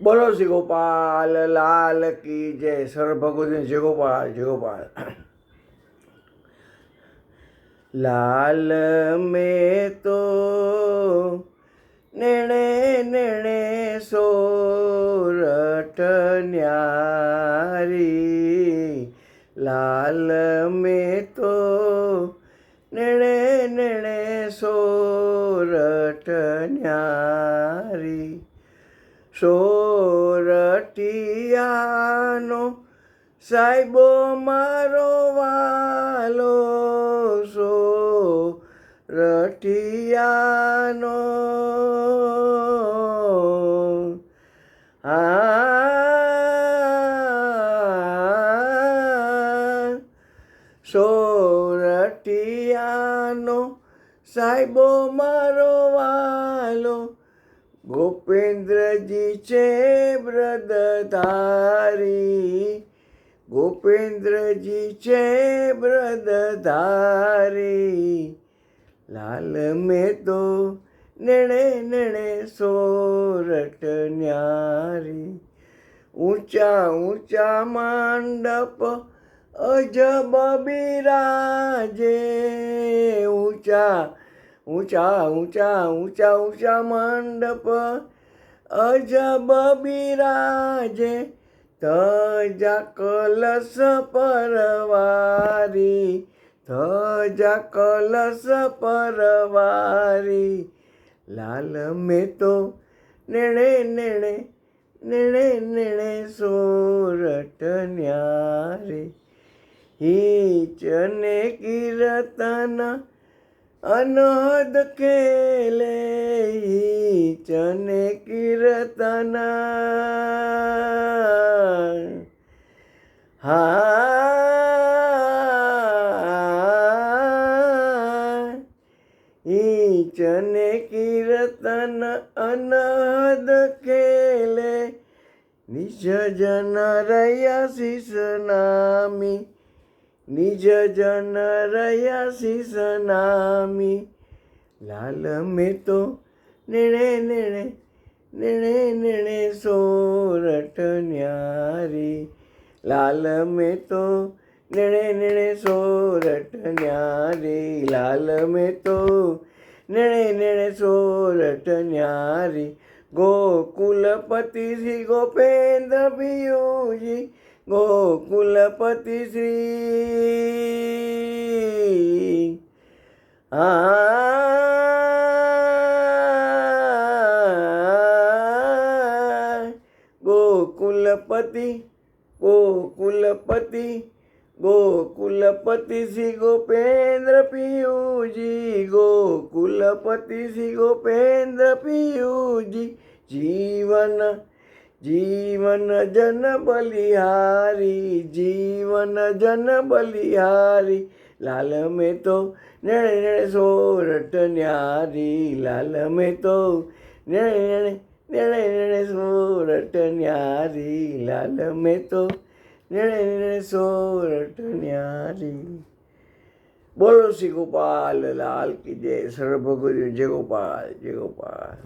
બોલો શ્રી ગોપાલ લાલ કી જય. સર ભગવતી જય ગોપાલ જય ગોપાલ. લાલ મેં તો નેણે નેણે સોરઠ ન્યારી. લાલ મેં તો નેણે નેણે સોરઠ ન્યારી. સોરઠિયાનો સાહેબો મારો વાલો. સોરઠિયાનો સોરઠિયાનો સાહેબો મારો વાલો. ગોપેન્દ્રજી છે બ્રદધારી. ગોપેન્દ્રજી છે બ્રદધારી. લાલ મેં તો નેણે નેણે સોરઠ ન્યારી. ઊંચા ઊંચા માંડપ અજબ બિરાજે. ઊંચા ઊંચા ઊંચા ઊંચા ઊંચા મંડપ અજબ બિરાજે. ધજા કલશ પરવારી. ધજા કલશ પરવારી. લાલ મેં તો નેણે નેણે નેણે નેણે સોરઠ ન્યારી. હિંચને કીર્તન અનહદ ખેલે. હિંચને કીર્તન હિંચને કીર્તન અનહદ ખેલે. નિજ જન રહ્યા શીશ નામી. નિજ જન રહ્યા શીશ નામી. લાલ મેં તો નેણે નેણે નેણે નેણે સોરઠ ન્યારી. લાલ મેં તો નેણે નેણે સોરઠ ન્યારી. લાલ મેં તો નેણે નેણે સોરઠ ન્યારી. ગોકુલપતિ શ્રી ગોપેન્દ્ર પિયુજી. ગોકુલપતિ શ્રી ગોકુલપતિ ગોકુલપતિ ગોકુલપતિ શ્રી ગોપેન્દ્ર પિયુજી. ગોકુલપતિ શ્રી ગોપેન્દ્ર પિયુજી. જીવન જીવન જન બલિહારી. જીવન જન બલિહારી. લાલ મેં તો નેણે નેણે સોરઠ ન્યારી. લાલ મેં તો નેણે નેણે નેણે નેણે સોરઠ ન્યારી. લાલ મેં તો નેણે નેણે સોરઠ ન્યારી. બોલો શ્રી ગોપાલ લાલ કી જય. સર્વ ભગવતી જય ગોપાલ જય ગોપાલ.